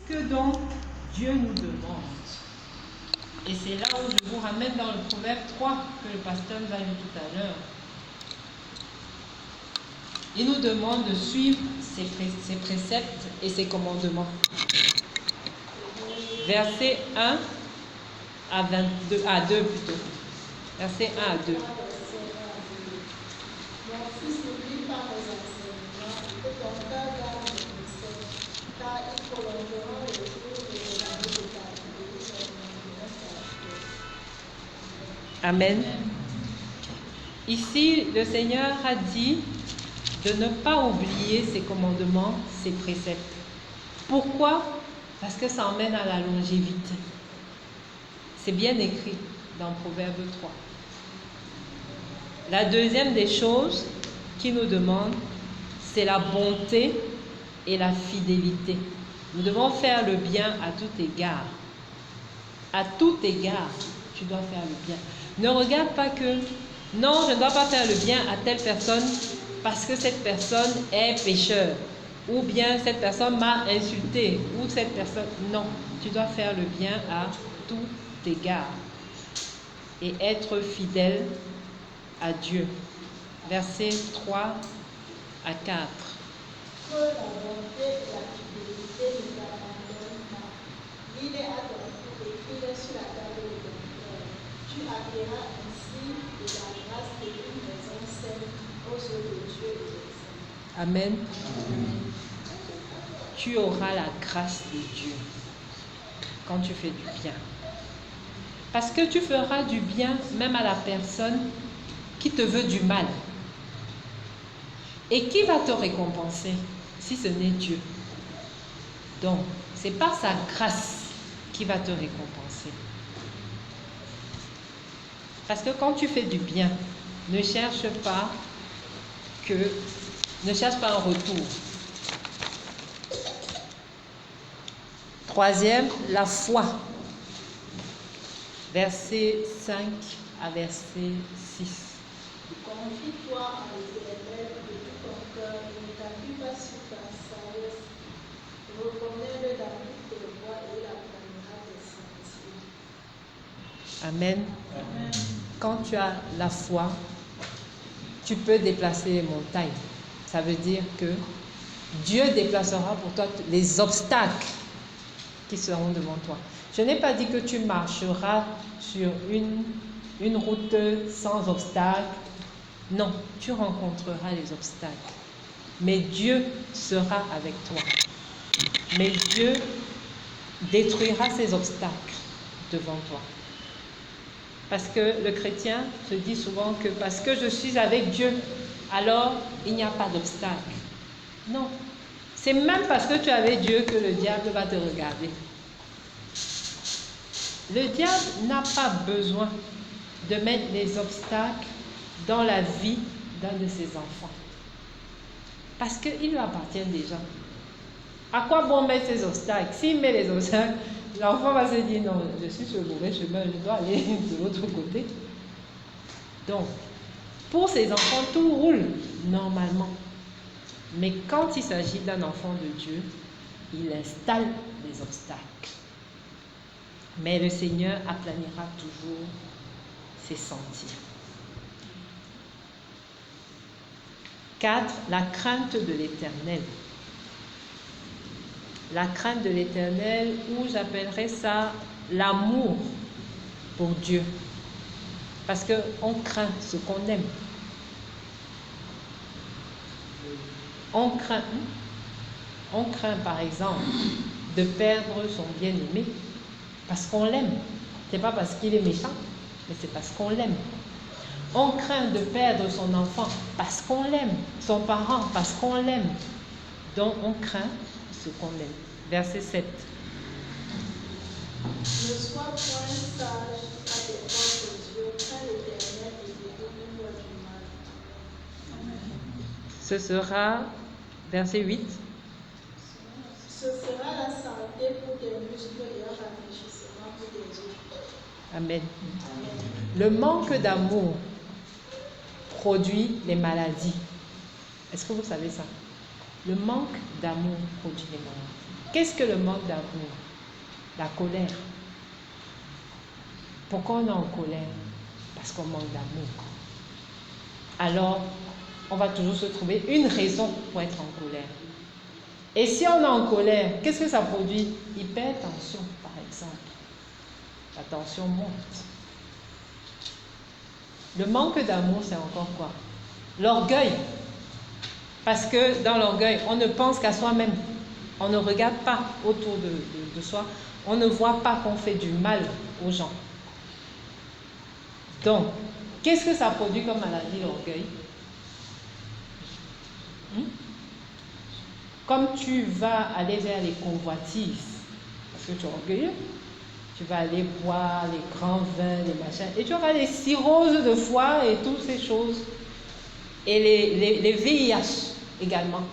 Que donc Dieu nous demande? Et c'est là où je vous ramène dans le Proverbe 3 que le pasteur nous a lu tout à l'heure. Il nous demande de suivre ses préceptes et ses commandements. Verset 1 à 22, à 2 plutôt. Verset 1 à 2. Amen. Ici, le Seigneur a dit de ne pas oublier ses commandements, ses préceptes. Pourquoi? Parce que ça emmène à la longévité. C'est bien écrit dans Proverbe 3. La deuxième des choses qu'il nous demande, c'est la bonté et la fidélité. Nous devons faire le bien à tout égard. À tout égard, tu dois faire le bien. Ne regarde pas que, non, je ne dois pas faire le bien à telle personne parce que cette personne est pécheur. Ou bien cette personne m'a insulté. Ou cette personne... Non, tu dois faire le bien à tout égard. Et être fidèle à Dieu. Versets 3 à 4. Que la bonté et la fidélité nous abandonnent pas. Lis-les à ton tour, écris-les sur la table de ton cœur. Tu acquerras ainsi de la grâce et une maison saine aux yeux de Dieu et des saints. Amen. Tu auras la grâce de Dieu quand tu fais du bien. Parce que tu feras du bien même à la personne qui te veut du mal. Et qui va te récompenser si ce n'est Dieu? Donc, c'est par sa grâce qui va te récompenser. Parce que quand tu fais du bien, ne cherche pas un retour. Troisième, la foi. Verset 5 à verset 6. Confie-toi à l'Éternel de tout ton cœur et ne t'appuie pas sur ta sagesse. Reconnais-le dans toutes tes voies et il aplanira tes sentiers. Amen. Amen. Quand tu as la foi, tu peux déplacer les montagnes. Ça veut dire que Dieu déplacera pour toi les obstacles qui seront devant toi. Je n'ai pas dit que tu marcheras sur une route sans obstacles. Non, tu rencontreras les obstacles. Mais Dieu sera avec toi. Mais Dieu détruira ces obstacles devant toi. Parce que le chrétien se dit souvent que parce que je suis avec Dieu, alors il n'y a pas d'obstacle. Non, c'est même parce que tu es avec Dieu que le diable va te regarder. Le diable n'a pas besoin de mettre des obstacles dans la vie d'un de ses enfants. Parce qu'il lui appartient déjà. À quoi bon mettre ces obstacles? S'il met les obstacles, l'enfant va se dire non, je suis sur le mauvais chemin, je dois aller de l'autre côté. Donc, pour ces enfants, tout roule normalement. Mais quand il s'agit d'un enfant de Dieu, il installe des obstacles. Mais le Seigneur aplanira toujours ses sentiers. 4. La crainte de l'Éternel. La crainte de l'Éternel, ou j'appellerais ça l'amour pour Dieu. Parce qu'on craint ce qu'on aime. On craint par exemple de perdre son bien-aimé parce qu'on l'aime. Ce n'est pas parce qu'il est méchant, mais c'est parce qu'on l'aime. On craint de perdre son enfant parce qu'on l'aime, son parent parce qu'on l'aime. Donc on craint ce qu'on aime. Verset 7. Ne sois point sage à tes propres yeux, crains l'Éternel et détourne-toi du mal. Ce sera, verset 8. Ce sera la santé pour tes muscles et un rafraîchissement pour tes os. Amen. Le manque d'amour produit les maladies. Est-ce que vous savez ça? Le manque d'amour produit les maladies. Qu'est-ce que le manque d'amour? La colère. Pourquoi on est en colère? Parce qu'on manque d'amour. Alors, on va toujours se trouver une raison pour être en colère. Et si on est en colère, qu'est-ce que ça produit? Hypertension, par exemple. La tension monte. Le manque d'amour, c'est encore quoi? L'orgueil. Parce que dans l'orgueil, on ne pense qu'à soi-même. On ne regarde pas autour de soi. On ne voit pas qu'on fait du mal aux gens. Donc, qu'est-ce que ça produit comme maladie, l'orgueil? Comme tu vas aller vers les convoitises, parce que tu es orgueilleux, tu vas aller boire les grands vins, les machins, et tu auras les cirrhoses de foie et toutes ces choses. Et les VIH également.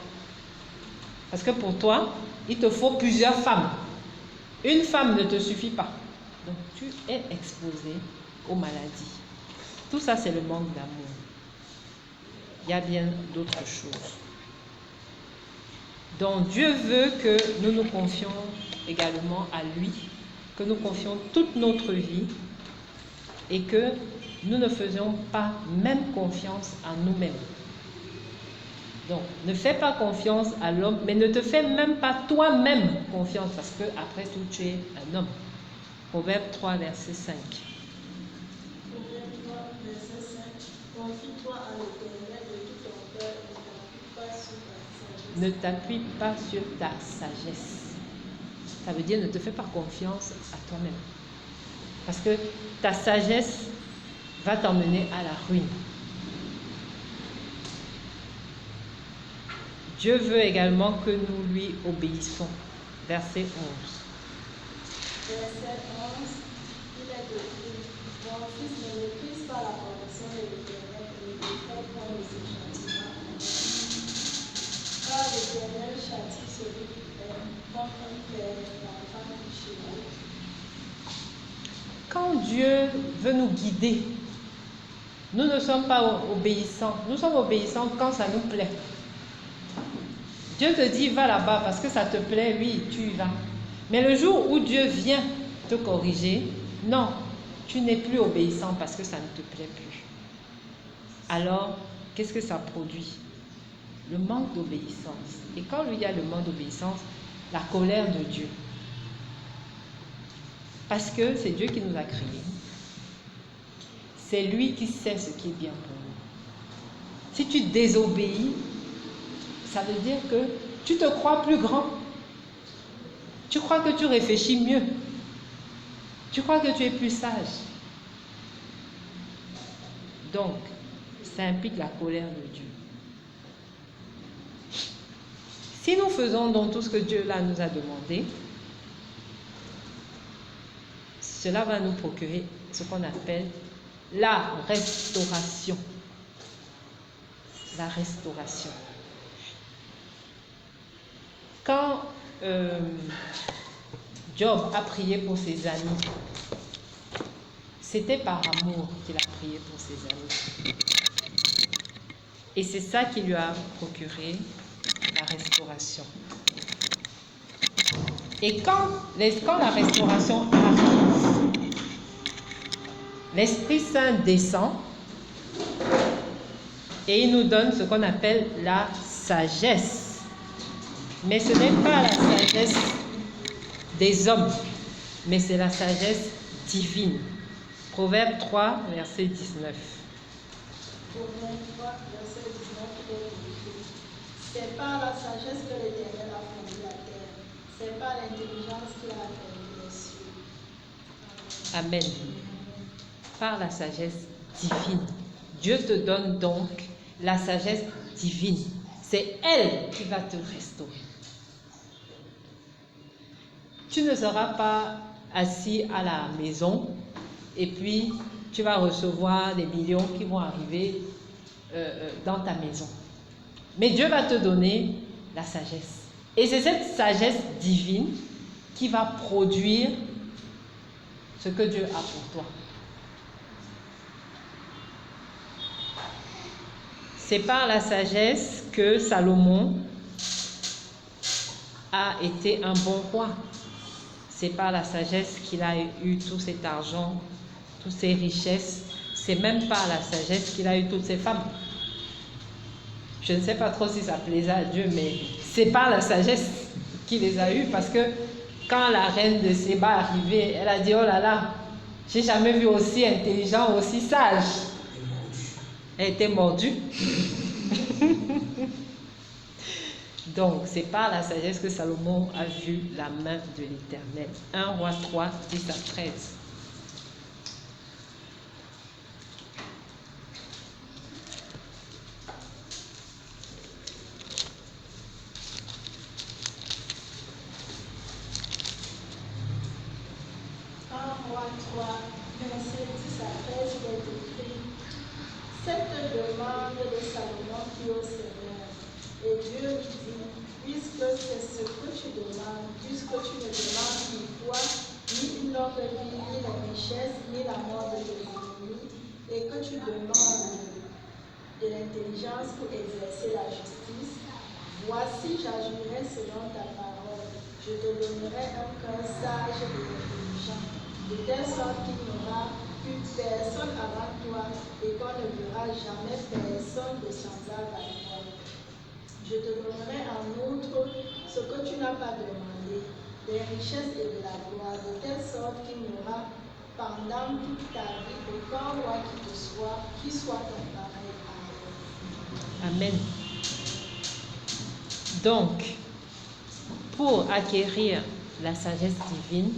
Parce que pour toi, il te faut plusieurs femmes. Une femme ne te suffit pas. Donc tu es exposé aux maladies. Tout ça, c'est le manque d'amour. Il y a bien d'autres choses. Donc Dieu veut que nous nous confions également à lui, que nous confions toute notre vie et que nous ne faisions pas même confiance à nous-mêmes. Donc, ne fais pas confiance à l'homme, mais ne te fais même pas toi-même confiance, parce que après tout, tu es un homme. Proverbe 3, verset 5. Proverbe 3, verset 5. Confie-toi à l'Éternel de tout ton cœur et ne t'appuie pas sur ta sagesse. Ne t'appuie pas sur ta sagesse. Ça veut dire ne te fais pas confiance à toi-même. Parce que ta sagesse va t'emmener à la ruine. Dieu veut également que nous lui obéissons. Verset 11. Verset 11, il est écrit, mon fils, ne méprise pas la correction de l'Éternel et ne défais point de ses châtiments. Car l'Éternel châtie celui qui aime, comme un père l'enfant qui chérit. Quand Dieu veut nous guider, nous ne sommes pas obéissants. Nous sommes obéissants quand ça nous plaît. Dieu te dit, va là-bas parce que ça te plaît, oui, tu y vas. Mais le jour où Dieu vient te corriger, non, tu n'es plus obéissant parce que ça ne te plaît plus. Alors, qu'est-ce que ça produit? Le manque d'obéissance. Et quand il y a le manque d'obéissance, la colère de Dieu. Parce que c'est Dieu qui nous a créés. C'est lui qui sait ce qui est bien pour nous. Si tu désobéis, ça veut dire que tu te crois plus grand. Tu crois que tu réfléchis mieux. Tu crois que tu es plus sage. Donc, ça implique la colère de Dieu. Si nous faisons donc tout ce que Dieu là nous a demandé, cela va nous procurer ce qu'on appelle la restauration. La restauration. Quand Job a prié pour ses amis, c'était par amour qu'il a prié pour ses amis. Et c'est ça qui lui a procuré la restauration. Et quand la restauration arrive, l'Esprit Saint descend et il nous donne ce qu'on appelle la sagesse. Mais ce n'est pas la sagesse des hommes, mais c'est la sagesse divine. Proverbe 3, verset 19. Proverbe 3, verset 19, il est écrit, c'est par la sagesse que l'Éternel a fondé la terre, c'est par l'intelligence qu'il a fait les cieux. Amen. Par la sagesse divine. Dieu te donne donc la sagesse divine. C'est elle qui va te restaurer. Tu ne seras pas assis à la maison et puis tu vas recevoir des millions qui vont arriver dans ta maison. Mais Dieu va te donner la sagesse. Et c'est cette sagesse divine qui va produire ce que Dieu a pour toi. C'est par la sagesse que Salomon a été un bon roi. C'est par la sagesse qu'il a eu tout cet argent, toutes ces richesses. C'est même par la sagesse qu'il a eu toutes ces femmes. Je ne sais pas trop si ça plaisait à Dieu, mais c'est par la sagesse qu'il les a eues, parce que quand la reine de Séba est arrivée, elle a dit, oh là là, j'ai jamais vu aussi intelligent, aussi sage. Elle était mordue. Donc, c'est par la sagesse que Salomon a vu la main de l'Éternel. 1 Roi 3, 10 à 13. Verset 10 à 13, il est écrit: Cette demande de Salomon fut au Seigneur, et Dieu lui dit: Puisque c'est ce que tu demandes, puisque tu ne demandes ni toi, ni une longue vie, ni la richesse, ni la mort de tes ennemis, et que tu demandes de l'intelligence pour exercer la justice, voici, j'agirai selon ta parole. Je te donnerai un cœur sage et intelligent, de telle sorte qu'il n'y aura plus personne avant toi et qu'on ne verra jamais personne de semblable à toi. Je te donnerai en outre ce que tu n'as pas demandé, des richesses et de la gloire, de telle sorte qu'il n'y aura pendant toute ta vie aucun roi qui soit ton pareil. Amen. Donc, pour acquérir la sagesse divine,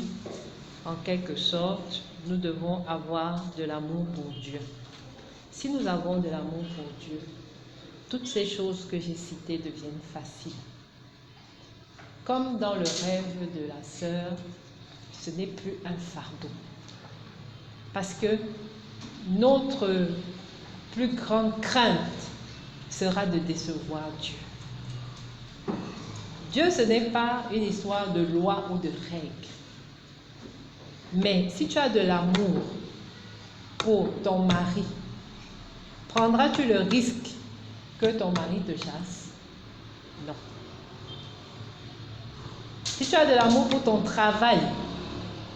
en quelque sorte, nous devons avoir de l'amour pour Dieu. Si nous avons de l'amour pour Dieu, toutes ces choses que j'ai citées deviennent faciles. Comme dans le rêve de la sœur, ce n'est plus un fardeau. Parce que notre plus grande crainte sera de décevoir Dieu. Dieu, ce n'est pas une histoire de loi ou de règles. Mais si tu as de l'amour pour ton mari, prendras-tu le risque que ton mari te chasse? Non. Si tu as de l'amour pour ton travail,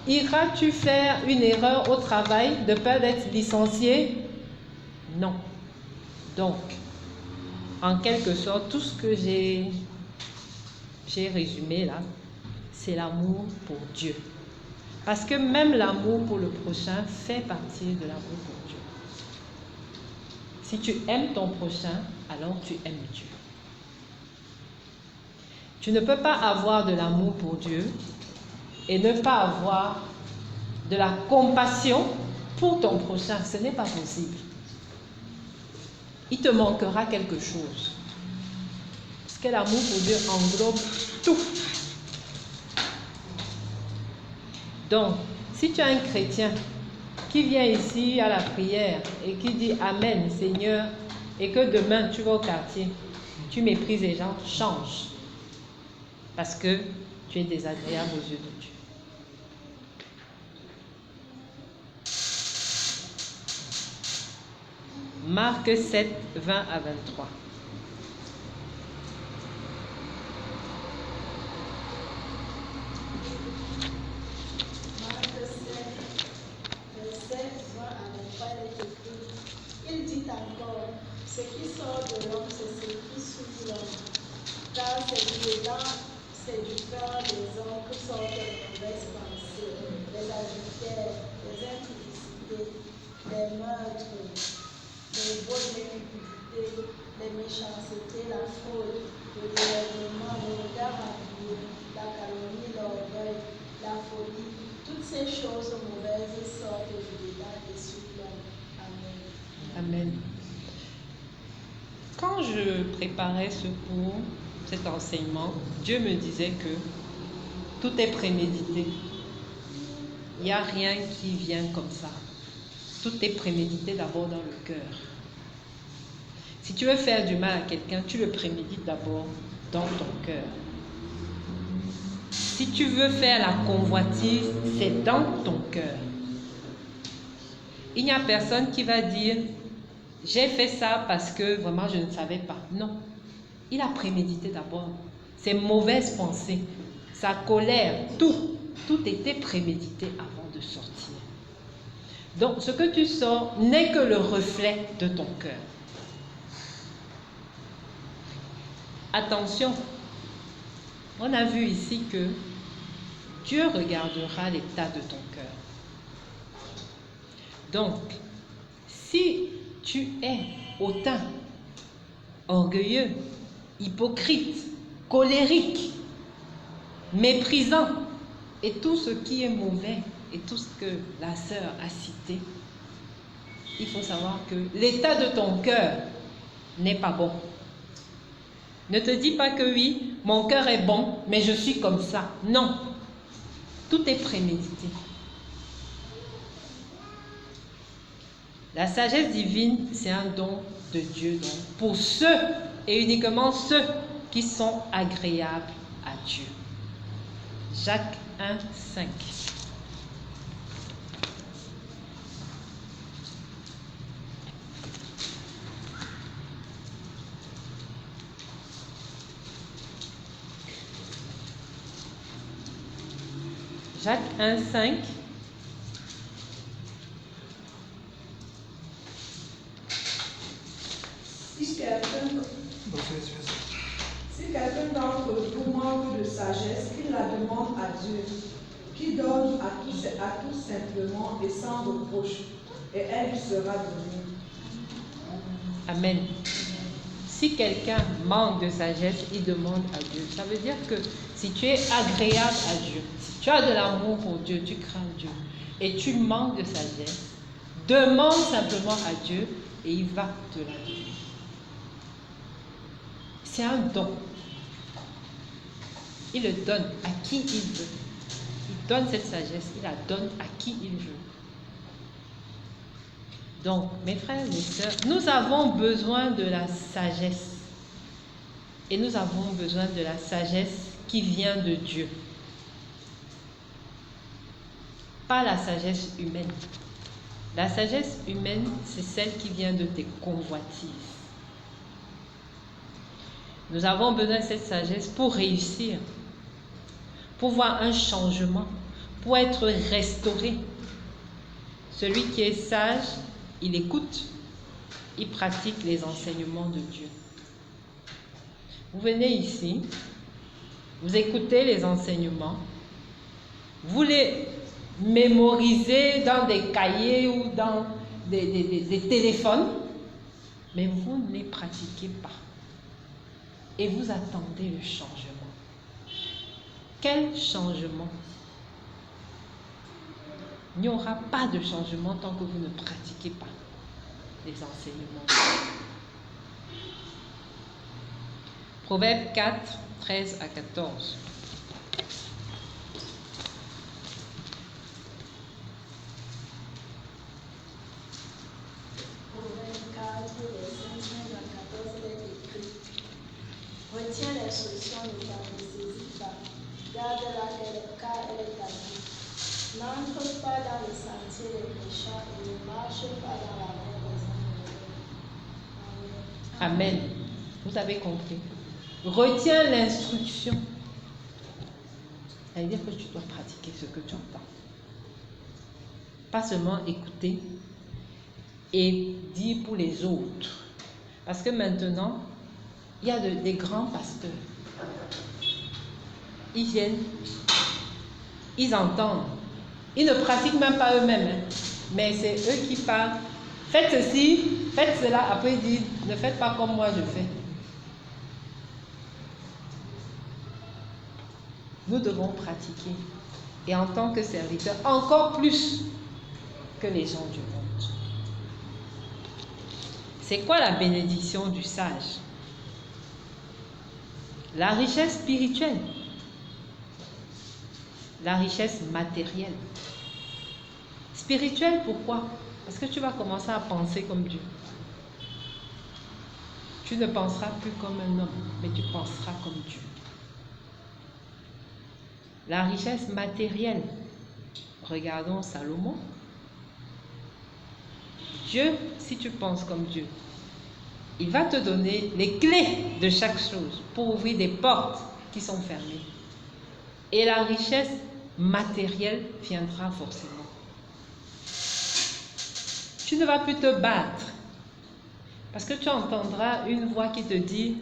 iras-tu faire une erreur au travail de peur d'être licencié? Non. Donc, en quelque sorte, tout ce que j'ai résumé là, c'est l'amour pour Dieu. Parce que même l'amour pour le prochain fait partie de l'amour pour Dieu. Si tu aimes ton prochain, alors tu aimes Dieu. Tu ne peux pas avoir de l'amour pour Dieu et ne pas avoir de la compassion pour ton prochain. Ce n'est pas possible. Il te manquera quelque chose. Parce que l'amour pour Dieu englobe tout. Donc, si tu as un chrétien qui vient ici à la prière et qui dit Amen, Seigneur, et que demain tu vas au quartier, tu méprises les gens, change. Parce que tu es désagréable aux yeux de Dieu. Marc 7, 20 à 23. Il dit encore, ce qui sort de l'homme, c'est ce qui suit l'homme. Car c'est du cœur des hommes que sortent les mauvaises pensées, les adultères, les impudicités, les meurtres, les vols d'iniquité, les méchancetés, la fraude, le déraisonnement, le regard envieux, la calomnie, l'orgueil, la folie. Toutes ces choses mauvaises sortent du dedans et suivent l'homme. Amen. Quand je préparais ce cours, cet enseignement, Dieu me disait que tout est prémédité. Il n'y a rien qui vient comme ça. Tout est prémédité d'abord dans le cœur. Si tu veux faire du mal à quelqu'un, tu le prémédites d'abord dans ton cœur. Si tu veux faire la convoitise, c'est dans ton cœur. Il n'y a personne qui va dire j'ai fait ça parce que vraiment je ne savais pas. Non, il a prémédité d'abord. ses mauvaises pensées, sa colère, tout était prémédité avant de sortir. Donc, ce que tu sors n'est que le reflet de ton cœur. Attention, on a vu ici que Dieu regardera l'état de ton cœur. Donc, si tu es hautain, orgueilleux, hypocrite, colérique, méprisant, et tout ce qui est mauvais, et tout ce que la sœur a cité, il faut savoir que l'état de ton cœur n'est pas bon. Ne te dis pas que oui, mon cœur est bon, mais je suis comme ça. Non, tout est prémédité. La sagesse divine, c'est un don de Dieu, donc, pour ceux, et uniquement ceux qui sont agréables à Dieu. Jacques 1, 5. Jacques 1, 5. Si quelqu'un d'entre vous manque de sagesse, qu'il la demande à Dieu, qui donne à tous simplement et sans reproche, et elle lui sera donnée. Amen. Si quelqu'un manque de sagesse, il demande à Dieu. Ça veut dire que si tu es agréable à Dieu, si tu as de l'amour pour Dieu, tu crains Dieu, et tu manques de sagesse, demande simplement à Dieu et il va te la donner. C'est un don. Il le donne à qui il veut. Il donne cette sagesse, il la donne à qui il veut. Donc, mes frères et sœurs, nous avons besoin de la sagesse. Et nous avons besoin de la sagesse qui vient de Dieu. Pas la sagesse humaine. La sagesse humaine, c'est celle qui vient de tes convoitises. Nous avons besoin de cette sagesse pour réussir, pour voir un changement, pour être restauré. Celui qui est sage, il écoute, il pratique les enseignements de Dieu. Vous venez ici, vous écoutez les enseignements, vous les mémorisez dans des cahiers ou dans des téléphones, mais vous ne les pratiquez pas. Et vous attendez le changement. Quel changement? Il n'y aura pas de changement tant que vous ne pratiquez pas les enseignements. Proverbe 4, 13 à 14. Retiens l'instruction, ne t'en saisis pas. Garde-la car elle est ta vie. N'entre pas dans le sentier des méchants et ne marche pas dans la voie des hommes. Amen. Vous avez compris. Retiens l'instruction. Ça veut dire que tu dois pratiquer ce que tu entends. Pas seulement écouter et dire pour les autres. Parce que maintenant, il y a des grands pasteurs. Ils viennent, ils entendent. Ils ne pratiquent même pas eux-mêmes. Mais c'est eux qui parlent. Faites ceci, faites cela. Après, ils disent, ne faites pas comme moi je fais. Nous devons pratiquer. Et en tant que serviteurs, encore plus que les gens du monde. C'est quoi la bénédiction du sage? La richesse spirituelle, la richesse matérielle. Spirituelle, pourquoi? Parce que tu vas commencer à penser comme Dieu. Tu ne penseras plus comme un homme, mais tu penseras comme Dieu. La richesse matérielle, regardons Salomon. Dieu, si tu penses comme Dieu, il va te donner les clés de chaque chose pour ouvrir des portes qui sont fermées. Et la richesse matérielle viendra forcément. Tu ne vas plus te battre. Parce que tu entendras une voix qui te dit,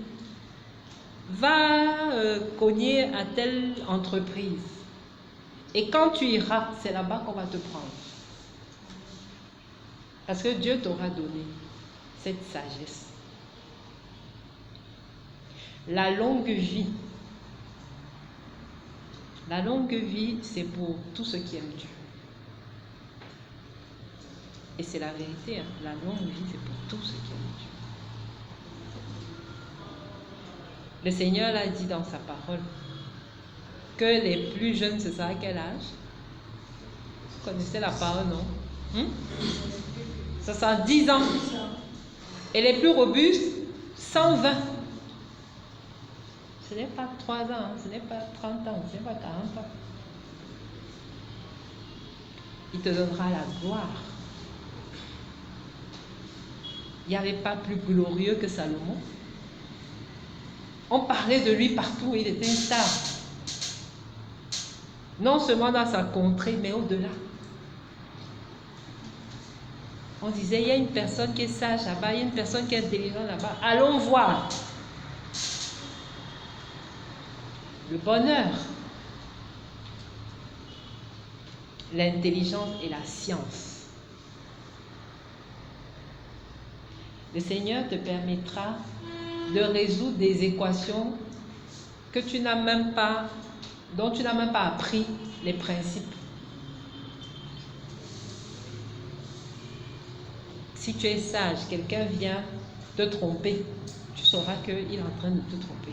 va cogner à telle entreprise. Et quand tu iras, c'est là-bas qu'on va te prendre. Parce que Dieu t'aura donné cette sagesse. La longue vie. La longue vie, c'est pour tous ceux qui aiment Dieu. Et c'est la vérité, hein. La longue vie, c'est pour tous ceux qui aiment Dieu. Le Seigneur l'a dit dans sa parole que les plus jeunes, ce sera à quel âge? Vous connaissez la parole, non? Ça sera 10 ans. Et les plus robustes, 120. Ce n'est pas 3 ans, hein, ce n'est pas 30 ans, ce n'est pas 40 ans. Il te donnera la gloire. Il n'y avait pas plus glorieux que Salomon. On parlait de lui partout, il était une star. Non seulement dans sa contrée, mais au-delà. On disait, il y a une personne qui est sage là-bas, il y a une personne qui est intelligente là-bas. Allons voir. Le bonheur, l'intelligence et la science. Le Seigneur te permettra de résoudre des équations que tu n'as même pas, dont tu n'as même pas appris les principes. Si tu es sage, quelqu'un vient te tromper, tu sauras qu'il est en train de te tromper.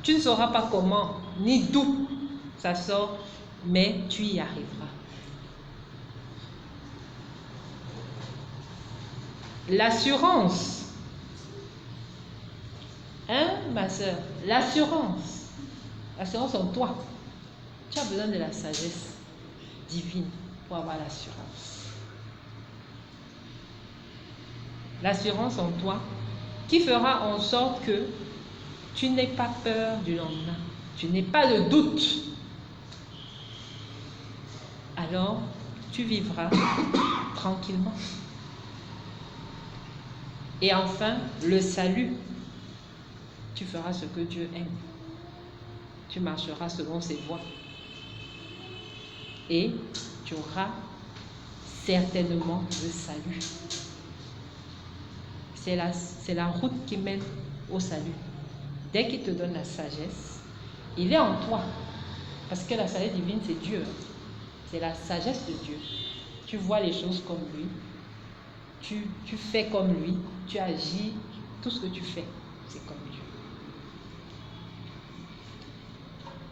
Tu ne sauras pas comment, ni d'où ça sort, mais tu y arriveras. L'assurance. Hein, ma soeur? L'assurance. L'assurance en toi. Tu as besoin de la sagesse divine pour avoir l'assurance. L'assurance en toi qui fera en sorte que tu n'aies pas peur du lendemain. Tu n'aies pas de doute. Alors, tu vivras tranquillement. Et enfin, le salut. Tu feras ce que Dieu aime. Tu marcheras selon ses voies. Et tu auras certainement le salut. C'est la route qui mène au salut. Dès qu'il te donne la sagesse, il est en toi. Parce que la sagesse divine, c'est Dieu. C'est la sagesse de Dieu. Tu vois les choses comme lui. Tu fais comme lui. Tu agis. Tout ce que tu fais, c'est comme Dieu.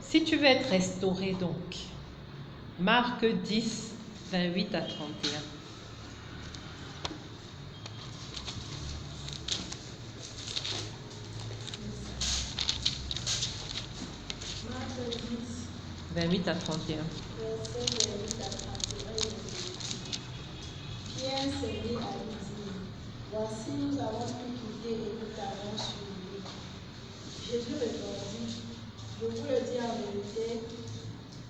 Si tu veux être restauré, donc, Marc 10, 28 à 31. Marc 10, 28 à 31. verset 28 à 31. Pierre s'est mis à lui dire, voici, nous avons pu quitter et nous t'avons suivi. Jésus répondit, je vous le dis en vérité,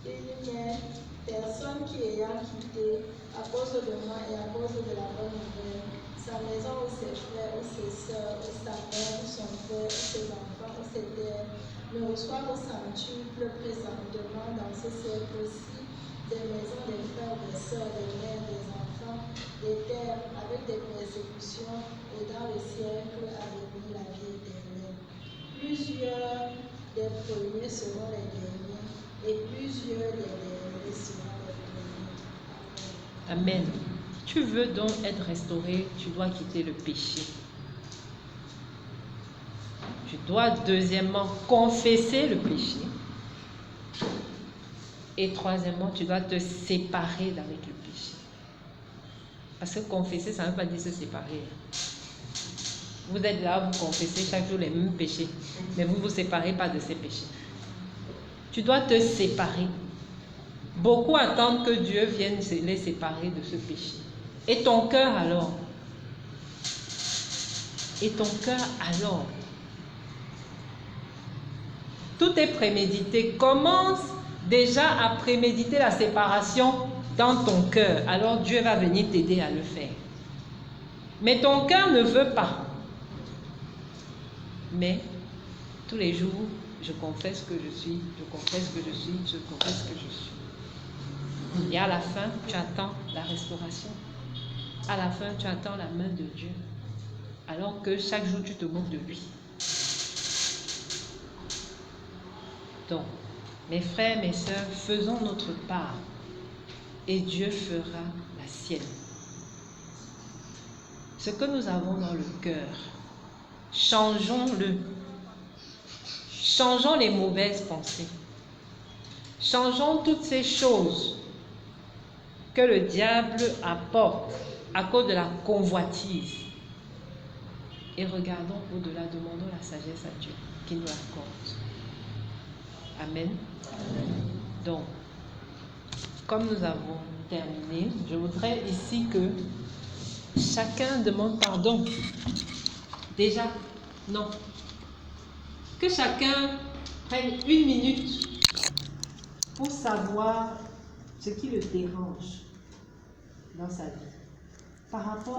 il n'y a personne qui ayant quitté à cause de moi et à cause de la bonne nouvelle, sa maison ou ses frères ou ses sœurs ou sa mère ou son frère ou ses enfants ou ses terres, ne reçoivent au centuple présentement dans ce siècle-ci des maisons, des frères, des sœurs, des mères, des enfants, des terres avec des persécutions et dans le siècle à venir la vie éternelle. Plusieurs des premiers seront les derniers et plusieurs des derniers seront les premiers. Amen. Tu veux donc être restauré, tu dois quitter le péché. Tu dois deuxièmement confesser le péché. Et troisièmement, tu dois te séparer d'avec le péché. Parce que confesser, ça ne veut pas dire se séparer. Vous êtes là, vous confessez chaque jour les mêmes péchés, mais vous ne vous séparez pas de ces péchés. Tu dois te séparer. Beaucoup attendent que Dieu vienne les séparer de ce péché. Et ton cœur alors? Et ton cœur alors? Tout est prémédité. Commence déjà à préméditer la séparation dans ton cœur. Alors Dieu va venir t'aider à le faire. Mais ton cœur ne veut pas. Mais tous les jours, je confesse que je suis, je confesse que je suis, je confesse que je suis. Et à la fin, tu attends la restauration. À la fin, tu attends la main de Dieu. Alors que chaque jour, tu te moques de lui. Donc, mes frères, mes sœurs, faisons notre part et Dieu fera la sienne. Ce que nous avons dans le cœur, changeons-le. Changeons les mauvaises pensées. Changeons toutes ces choses que le diable apporte à cause de la convoitise. Et regardons au-delà, demandons la sagesse à Dieu qui nous l'accorde. Amen. Donc, comme nous avons terminé, je voudrais ici que chacun demande pardon. Déjà, non. Que chacun prenne 1 minute pour savoir ce qui le dérange dans sa vie par rapport